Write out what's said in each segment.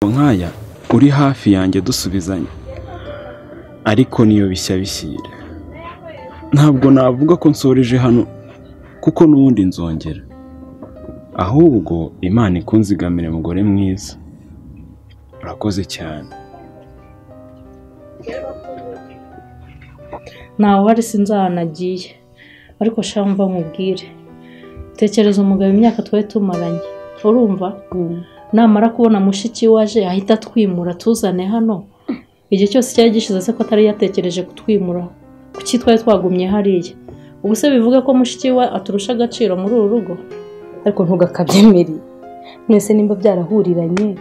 nkaya uri hafi yanjye dusubizanye, ariko niyo bishya bishyira ntabwo navuga ko nsoreje hano kuko n'ubundi nzongera, ahubwo Imana ikunzigamire mugore mwiza. Urakoze cyane. Nawe wari sinzanagiye ariko shamva nkubwire, tekereza umugabo imyaka twari tumaranye, urumva namara kubona mushiki waje ahita twimura tuzane hano, igihe cyose cyari gishize se ko atari yatekereje kutwimura, kuki twari twagumye hariya? Ubuse bivuga ko mushiki we aturusha agaciro muri uru rugo? Ariko ntugakabyemeri, mwese nimba byarahuriranye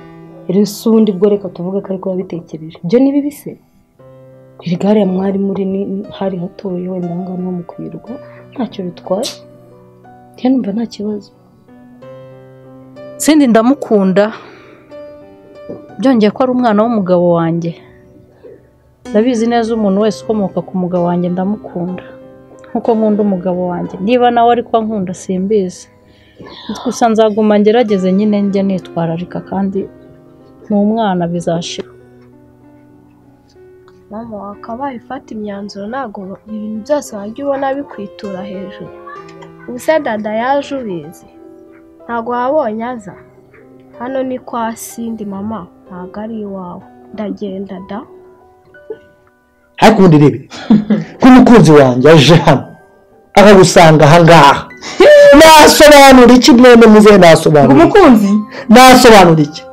rero ubundi bwo reka tuvuga ko ariko yabitekereje. Ibyo ni bibi se? Irigare ya mwari muri hari hatoye wenda ngano mu kwirwa ntacyo bitwaye, cyane numva nta kibazo. Sindi ndamukunda, byongeye ko ari umwana w'umugabo wanjye, ndabizi neza umuntu wese ukomoka ku mugabo wanjye ndamukunda nkuko nkunda umugabo wanjye, niba nawe ariko nkunda simbizi, gusa nzaguma ngerageze nyine njye nitwararika, kandi ni umwana bizashira. Mama wakabaye ufata imyanzuro, ntabwo ibintu byose wajya ubona bikwitura hejuru. Ubuse dada yaje ubizi, ntabwo wabonye aza hano ni kwa Sindi mama, ntabwo ari iwawe. Ndagenda da. Ariko ubundi rebe ko umukunzi wanjye aje hano akagusanga aha ngaha, nasobanura iki mwene muze? Nasobanura umukunzi nasobanura iki?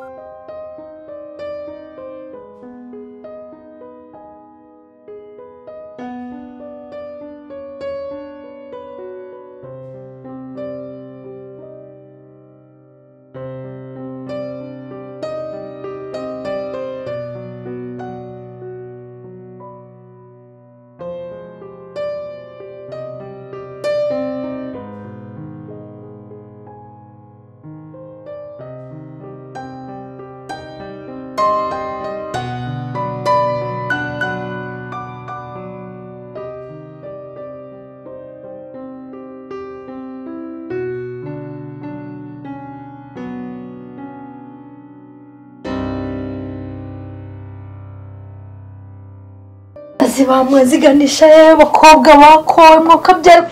bamweziganisha yewe bakobwa bakowe mwakabyara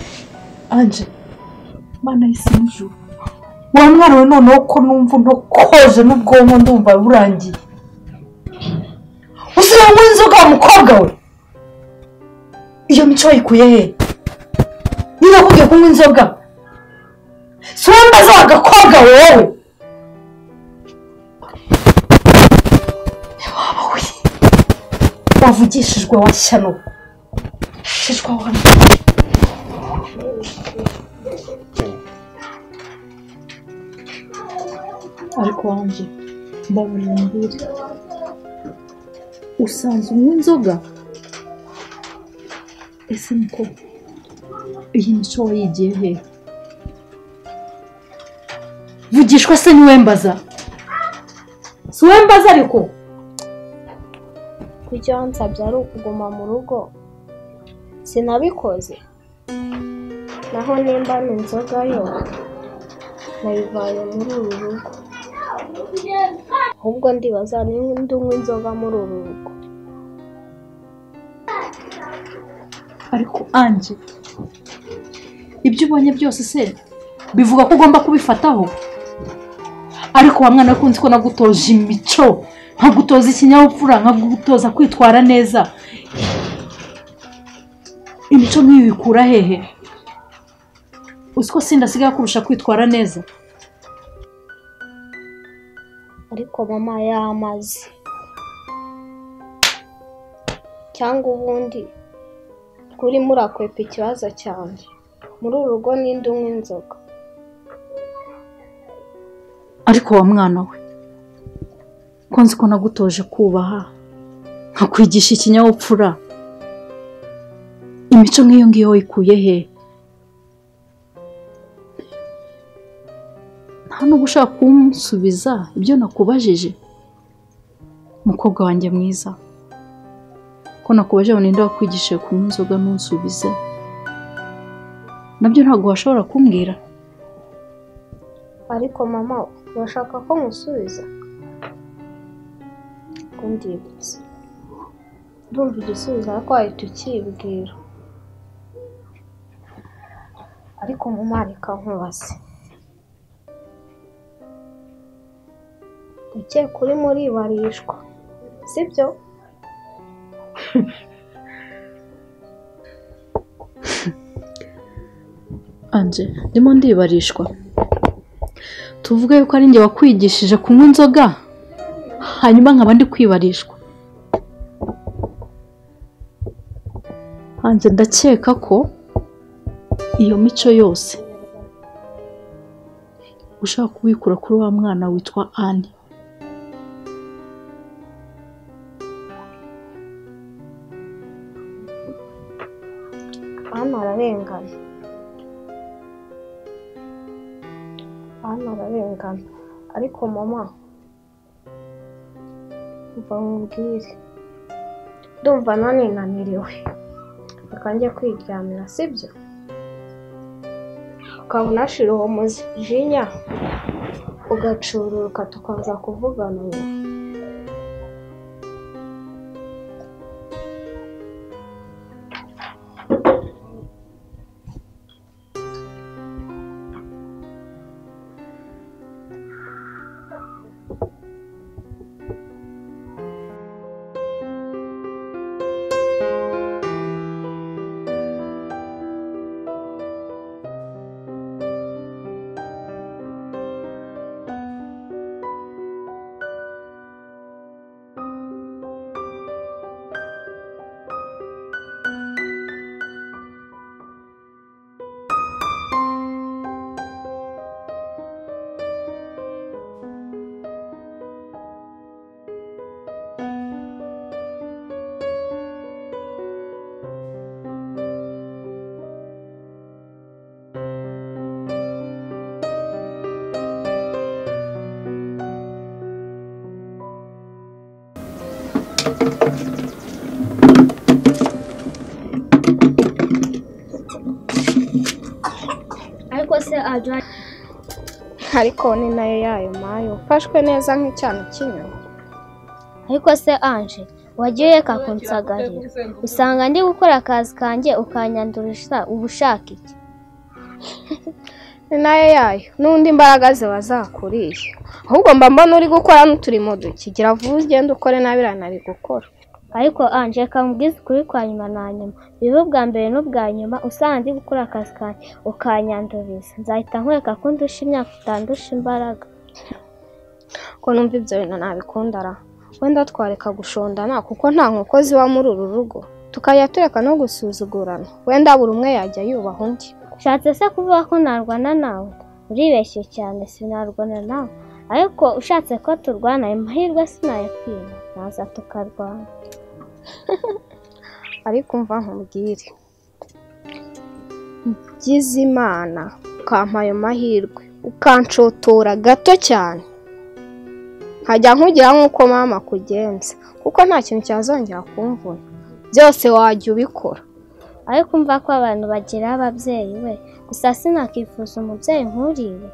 anje mana y'isijuru wa mwana we noneho ko numva ntokoje n'ubwonko ndumva burangiye. Usiranywa inzoga mukobwa we, iyo mico wayikuye he? Niba kugiye kunywa inzoga swambaza agakobwa wowe. Wavugishijwe washyano shishwa wana ariko wanje ndaburindira usanze unywa inzoga. Ese niko iyi mico wayigiye he? Vugishwa se niwembaza siwembaza ariko kujya nsabye ari ukuguma mu rugo sinabikoze, naho nimba n'inzoga yo nayivaye muri uru rugo, ahubwo ndibaza n'indunywa inzoga muri uru rugo. ariko anje ibyo ubonye byose se bivuga ko ugomba kubifataho? Ariko wa mwana kunzi ko nagutoje imico, nkagutoza ikinyabupfura, nkagutoza kwitwara neza, imico nk'iyi bikura hehe? Usiko sindasigaye kurusha kwitwara neza. Ariko mama yamaze, cyangwa ubundi kuri murakwepa ikibazo cyanjye muri uru rugo n'indunywa inzoga. Ariko wa mwana we konzi ko nagutoje kubaha, nkakwigisha ikinyabupfura, imico nk'iyo ngiyo wayikuye he? Nta nubwo ushaka kumusubiza ibyo nakubajije? Mukobwa wanjye mwiza, ko nakubajije ngo ninde wakwigishije kunywa inzoga ntunsubize? Nabyo ntabwo washobora kumbwira. Ariko mama urashaka ko musubiza? kundibutsa ndumva igisubizo ariko wahita ukibwira ariko mumarika nkubaze ndakeka uri muribarishwa sibyo Anje ndimo ndibarishwa tuvuge yuko ari njye wakwigishije kunywa inzoga hanyuma nkaba ndi kwibarishwa. Anje ndakeka ko iyo mico yose ushaka kubikura kuri wa mwana witwa Anne. Anne ararengana ariko mama umva nkubwire ndumva naninaniriwe reka njye kwiryamira sibyo ukaba unashira uwo mujinya ugacururuka tukaza kuvugana nyuma. Ariko se aje ariko ni nayo yayo mayo ufashwe neza nk'icyana cy'inyuma. Ariko se Anje wagiye reka kunsagarira usanga ndi gukora akazi kanjye ukanyandurisha ubushaka iki? Ni nayo yayo n'undi imbaraga ze wazakuriye ahubwo mba mbona uri gukora n'uturimo duke gira vuba ugende ukore nabirana ari gukora. Ariko Anje kamubwiza kuri kwa nyuma na nyuma bibe bwa mbere n'ubwa nyuma usanga ndi gukora akazi kanjye ukanyanduriza nzahita nkwereka ko ndusha imyaka utandusha imbaraga ko numva ibyo bintu nabikundara wenda twareka gushondana kuko nta nkoko ziba muri uru rugo tukajya tureka no gusuzugurana wenda buri umwe yajya yubaha undi. Ushatse se kuvuga ko narwana nawe? Uribeshye cyane sinarwana nawe ariko ushatse ko turwana amahirwe sinayakwima naza tukarwana. Ariko umva nkubwire ugize Imana ukampa ayo mahirwe ukanshotora gato cyane nkajya nkugira nk'uko mama kugenza kuko nta kintu cyazongera kumvuna byose wajya ubikora. Ariko umva ko abantu bagira ababyeyi we gusa sinakifuza umubyeyi nkuriwe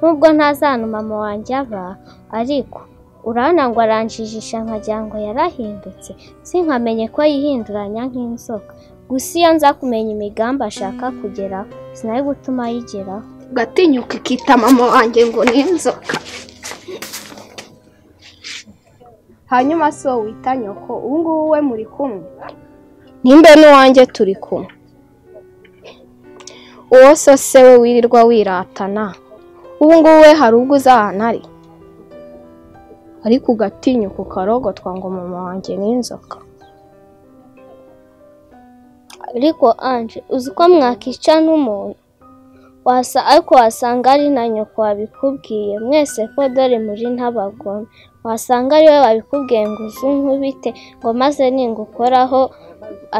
nubwo ntazana mama wanjye aba ariko urabona ngo aranjijisha nkagira ngo yarahindutse sinkamenye ko yihinduranya nk'inzoka gusa iyo nza kumenya imigambi ashaka kugeraho sinari gutuma ayigeraho. Gatinyuka ikita mama wanjye ngo ni inzoka hanyuma so wita nyoko ubu ngubu we muri kumwe nimbe n'uwanjye turi kumwe uwo so se we wirirwa wiratana ubu ngubu we hari ubwo uzahana ari ariko ugatinyuka ukarogotwa ngo mama wanjye ni inzoka. Ariko Anje uzi ko mwakica n'umuntu ariko wasanga ari na nyoko wabikubwiye mwese ko dore muri ntabagome wasanga ari we wabikubwiye ngo uzunkubite ngo maze ningukoraho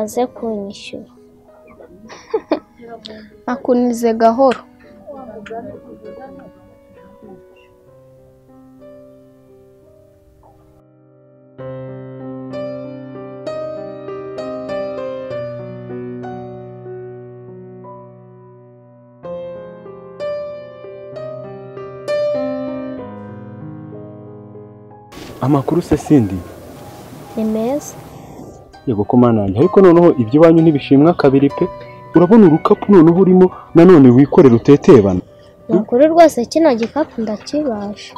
aze kunyishyura. Nakunize gahoro. Amakuru se Sindi ni meza. yego ko mana yanjye ariko noneho ibyo iwanyu ntibishimwa kabiri pe urabona urukapu noneho urimo nanone wikorera utetebana Ni ukuri rwose kino gikapu ndakibasha.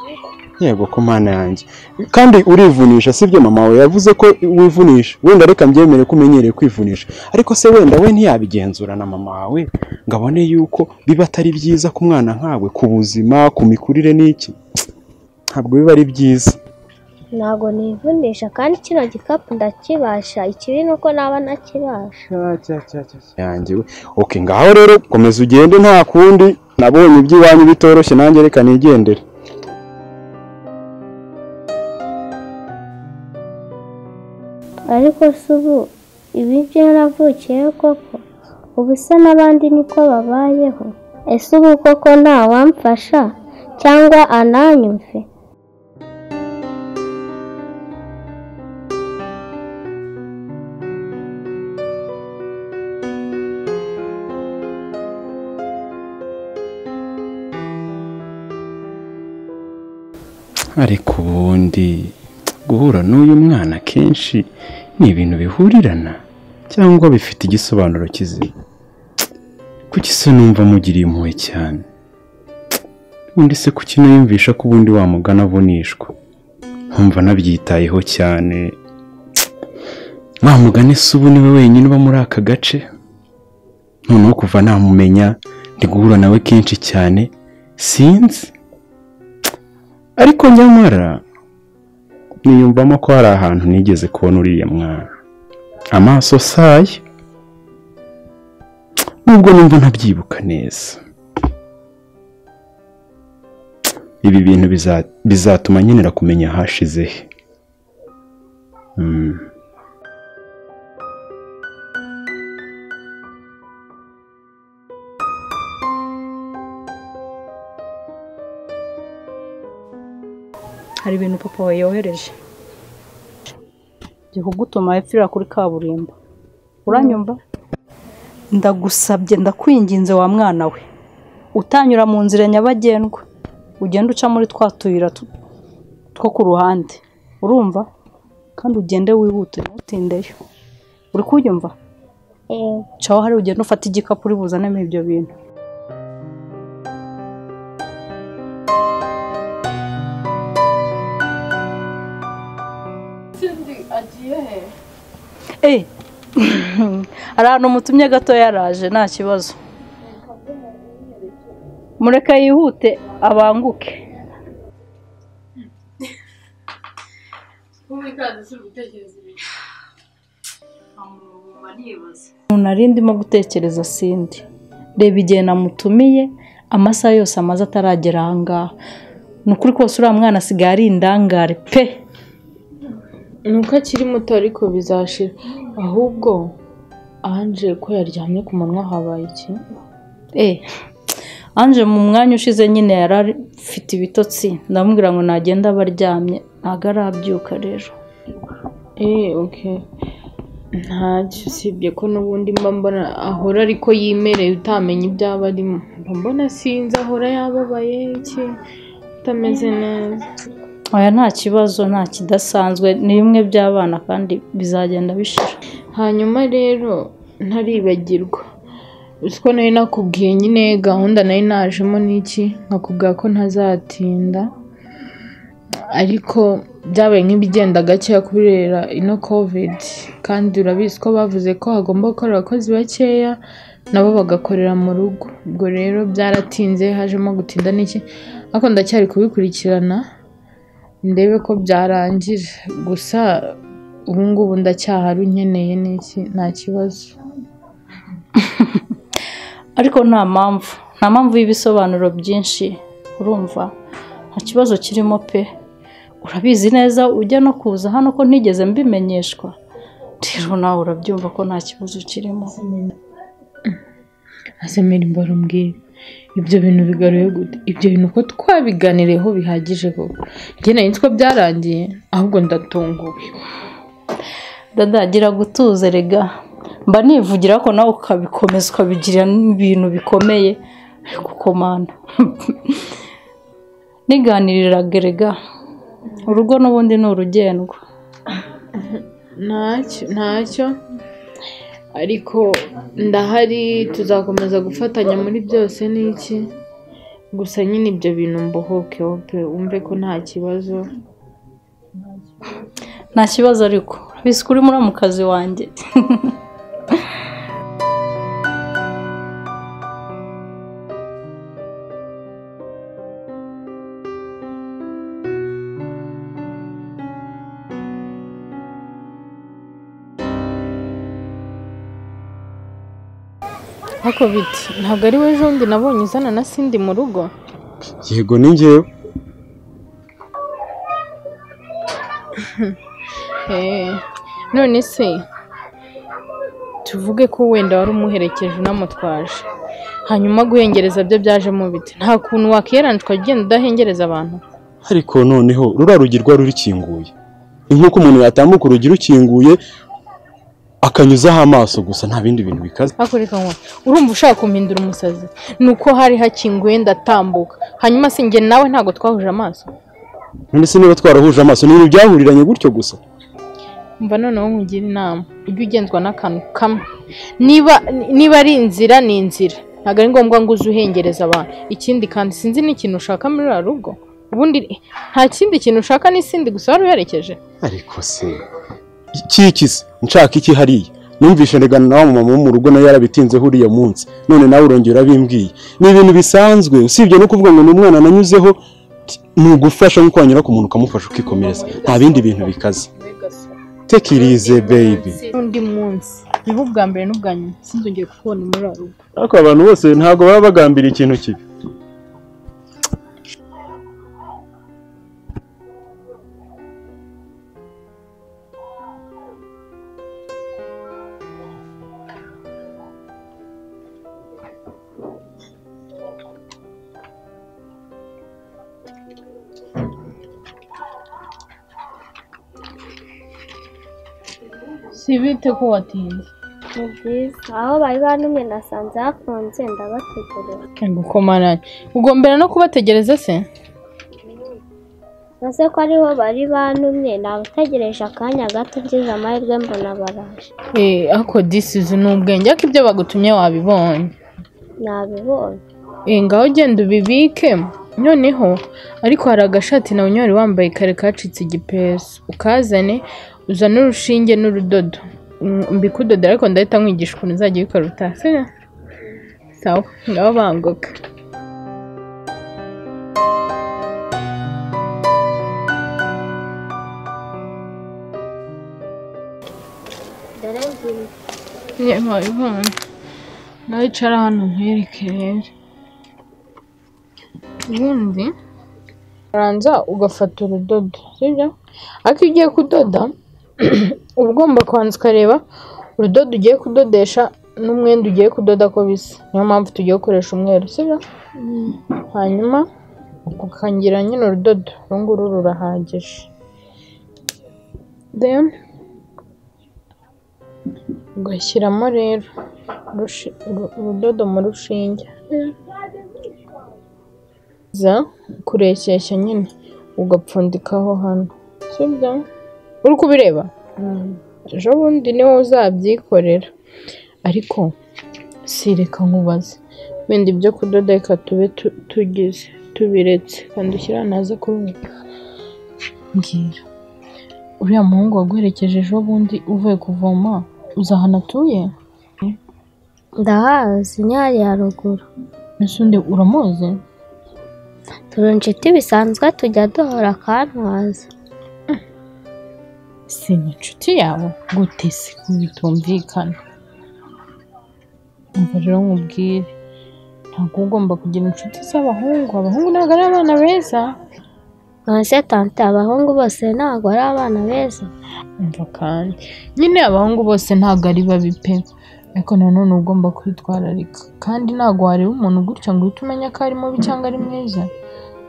yego ko mana yanjye kandi urivunisha sibyo mama wawe yavuze ko wivunisha wenda reka mbyemere ko umenyereye kwivunisha ariko se wenda we ntiyabigenzura na mama wawe ngo abone yuko biba atari byiza ku mwana nkawe ku buzima ku mikurire n'iki ntabwo biba ari byiza. Ntabwo nivunisha kandi kino gikapu ndakibasha, ikibi ni uko naba nakibasha. yanjye we okay ngaho rero komeza ugende nta kundi nabonye iby'iwanyu bitoroshye nanjye reka nigendere. Ariko se ubu ibi byo yaravukiye koko, ubu se n'abandi niko babayeho? Ese ubu koko ntawamfasha cyangwa ananyumve? ariko ubundi guhura n'uyu mwana kenshi ni ibintu bihurirana cyangwa bifite igisobanuro kizima kuki se numva mugiriye impuhwe cyane ubundi se kuki niyumvisha ko ubundi wamugana avunishwa nkumva nabyitayeho cyane wamugane se ubu niwe wenyine uba muri aka gace noneho kuva namumenya ndi guhura nawe kenshi cyane sinzi ariko nyamara niyumvamo ko hari ahantu nigeze kubona uriya mwana amaso saye nubwo numva ntabyibuka neza ibi bintu bizatuma nkenera kumenya hashize he. hari ibintu papa we yohereje byo kugutuma epfira kuri kaburimbo uranyumva ndagusabye ndakwinginze wa mwana we utanyura mu nzira nyabagendwa ugenda uca muri twatuyira two ku ruhande urumva kandi ugende wihute utindeyo uri kubyumva caho hari ugenda ufata igikapu uri buzanemo ibyo bintu. hari ahantu mutumye gato yaraje nta kibazo mureka yihute abanguke. nari ndimo gutekereza sindi reba igihe namutumiye amasaha yose amaze ataragera ahangaha ni ukuri kose uriya mwana asigaye ari indangare pe. nuko akiri muto ariko bizashira ahubwo Anje ko yaryamye ku munwa habaye iki? Anje mu mwanya ushize nyine yari afite ibitotsi ndamubwira ngo nagenda abaryamye ntago arabyuka rero. Okay ntacyo usibye ko n'ubundi mba mbona ahora ariko yimereye utamenya ibyaba arimo mbona sinzi ahora yababaye iki utameze neza. Oya nta kibazo nta kidasanzwe ni bimwe by'abana kandi bizagenda bishira. Hanyuma rero ntaribagirwa uko nari nakubwiye nyine gahunda nari najemo n'iki nkakubwira ko ntazatinda ariko byabaye nk'ibigenda gakeya kubera ino covid kandi urabizi ko bavuze ko hagomba gukora abakozi bakeya nabo bagakorera mu rugo ubwo rero byaratinze hajemo gutinda n'iki ariko ndacyari kubikurikirana ndebe ko byarangira gusa ubu ngubu ndacyahari unkeneye n'iki nta kibazo. ariko nta mpamvu y'ibisobanuro byinshi urumva nta kibazo kirimo pe urabizi neza ujya no kuza hano ko ntigeze mbimenyeshwa rero nawe urabyumva ko nta kibazo kirimo. Asemera imboro mbwira ibyo bintu bigaruye gute ibyo bintu ko twabiganireho bihagije koko njye nari nzi ko byarangiye ahubwo ndatunguwe. Dadagira gutuze rega mba nivugira ko nawe ukabikomeza ukabigira ibintu bikomeye kuko mana niganirira gerega urugo n'ubundi ni urugendwa. ntacyo ariko ndahari tuzakomeza gufatanya muri byose n'iki gusa nyine ibyo bintu mbohoke wumve ko nta kibazo ariko biswe uri muri mu kazi wanjye Hako biti ntabwo ari we ejobundi nabonye uzana na Cindy mu rugo yego ni njyewe none se tuvuge ko wenda wari umuherekeje unamutwaje hanyuma guhengereza byo byajemo biti nta kuntu wakiyeranjwa ugenda udahengereza abantu ariko noneho ruriya rugi rwari rukinguye ni nk'uko umuntu yatambuka urugi rukinguye akanyuzaho amaso gusa nta bindi bintu bikaze akoreka ngo urumva ushaka kumpindura umusazi nuko hari hakinguye ndatambuka hanyuma se njye nawe ntago twahuje amaso none se niba twarahuje amaso ni ibintu byahuriranye gutyo gusa mva noneho nkugira inama ujye ugenzwa n'akantu kamwe niba ari inzira ni inzira ntabwo ari ngombwa ngo uze uhengereza abantu ikindi kandi sinzi n'ikintu ushaka muri uru rugo ubundi nta kindi kintu ushaka n'isindi gusa wari uherekeje ariko se ikikize nshaka iki hariya numvishe ndegana nawe mama wo mu rugo nayo yarabitinzeho uriya munsi none nawe urongera abimbwiye ni ibintu bisanzwe usibye no kuvuga ngo ni umwana nanyuzeho ni ugufasha nk'uko wanyura ku muntu ukamufasha ukikomereza nta bindi bintu bikaze take it easy baby undi munsi niho bwa mbere n'ubwa nyuma sinzongeye kukubona muri uru rugo ariko abantu bose ntabwo baba bagambiriye ikintu kibi si bite ko watinze ni byiza aho bari bantumye nasanze hafunze ndabategereza gukomaranye ugombera no kubategereza se nase ko ariho bari bantumye nabategereje akanya gato ngize amahirwe mbona baraje ako disizi ni ubwenge ariko ibyo bagutumye wabibonye nabibonye ngaho genda ubibike noneho ariko hari agashati nawe wari wambaye kare kacitse igipesu ukazane uzana urushinge n'urudodo mbikudoda ariko ndahita nkwigisha ukuntu uzajya ubikora utase sawa ngaho banguka wabibona nawe icara hano nkwereke rero ubundi uranza ugafata urudodo sibyo ariko iyo ugiye kudoda uba ugomba kubanza ukareba urudodo ugiye kudodesha n'umwenda ugiye kudoda ko bisa niyo mpamvu tugiye gukoresha umweru sibyo hanyuma ukangira nyine urudodo uru nguru rurahagije then ugashyiramo rero urudodo mu rushinge za kureshyeshya nyine ugapfundikaho hano sibyo uri kubireba ejo bundi niwo uzabyikorera ariko sireka nkubaze wenda ibyo kudoda reka tube tugize tubiretse kandi ushyira naza kubika mbwira uriya muhungu waguherekeje ejo bundi uvuye kuvoma uzi ahantu atuye ndahazi ni hariya haruguru mbese undi uramuzi turi inshuti bisanzwe tujya duhora akantwaza si inshuti yawe gute se bitumvikana umva rero nkubwire ntabwo ugomba kugira inshuti z'abahungu abahungu ntabwo ari abana beza nonese tante abahungu bose ntabwo ari abana beza umva kandi nyine abahungu bose ntabwo ari babi pe ariko nanone ugomba kwitwararika kandi ntabwo wareba umuntu gutya ngo uhite umenya ko ari mubi cyangwa ari mwiza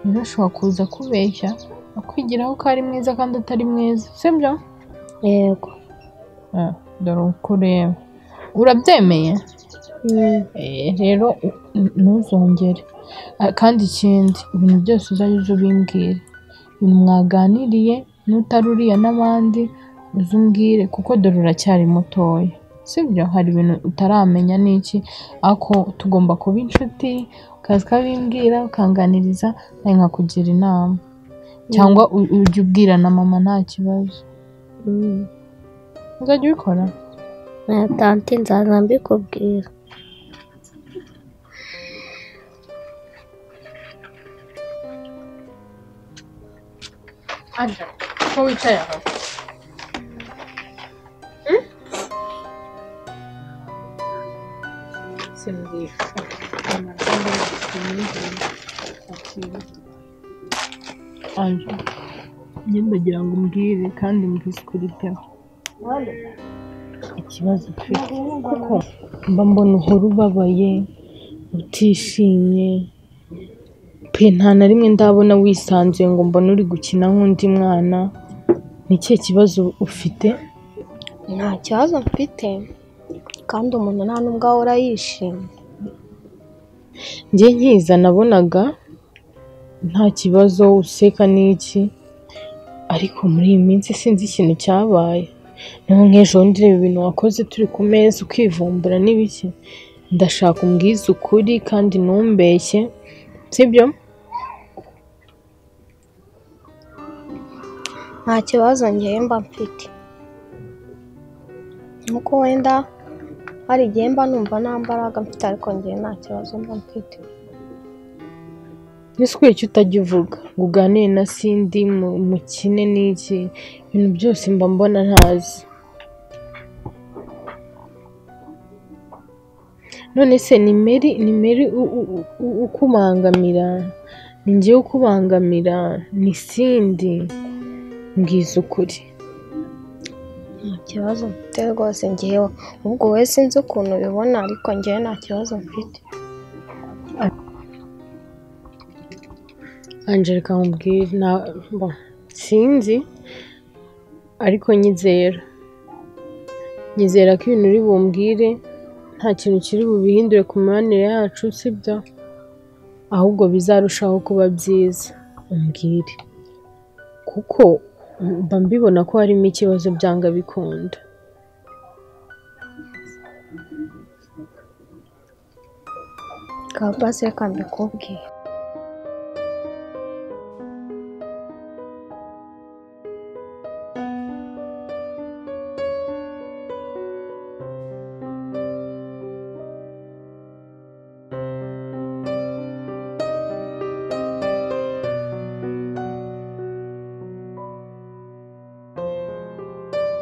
rero ashobora kuza kubeshya akwigiraho ko ari mwiza kandi atari mwiza sibyo yego dore uko ureba urabyemeye rero ntuzongere kandi ikindi ibintu byose uzajya uza ubimbwira ibintu mwaganiriye n'utari uriya n'abandi uzumbwire kuko dore uracyari mutoya sibyo hari ibintu utaramenya n'iki ariko tugomba kuba inshuti ukaza ukabimbwira ukanganiriza nawe nkakugira inama cyangwa ujya ubwira na mama nta kibazo uzajya ubikora tanti nzaza mbikubwira Anja ko wicaye aho Anja ndagira ngo umbwire kandi mbwise ukuri pe ikibazo ufite kuko mba mbona uhora ubabaye utishimye pe nta na rimwe ndabona wisanzuye ngo mbone uri gukina nk'undi mwana ni ikihe kibazo ufite nta kibazo mfite kandi umuntu nta n'ubwo ahora yishimye njye nkiza nabonaga nta kibazo useka n'iki ariko muri iyi minsi sinzi ikintu cyabaye niho nk'ejo ndireba ibintu wakoze turi ku meza ukivumbura n'ibiki ndashaka umbwize ukuri kandi ntumbeshye sibyo nta kibazo ngewe mba mfite nuko wenda hari igihe mba numva nta mbaraga mfite ariko ngewe nta kibazo mba mfite ese kubera icyo utajya uvuga ngo uganire na Cindy mukine n'iki ibintu byose mba mbona ntazi none se ni Mary ukubangamira ni njyewe ukubangamira ni Cindy mbwiza ukuri nta kibazo mfite rwose ngewe ubwo wowe sinzi ukuntu ubibona ariko ngewe nta kibazo mfite Angelica nkubwire sinzi ariko nyizera ko ibintu uri bumbwire nta kintu kiri bubihindure ku mibanire yacu sibyo ahubwo bizarushaho kuba byiza umbwire kuko mba mbibona ko harimo ikibazo byanga bikunda kabase kandi mbikubwire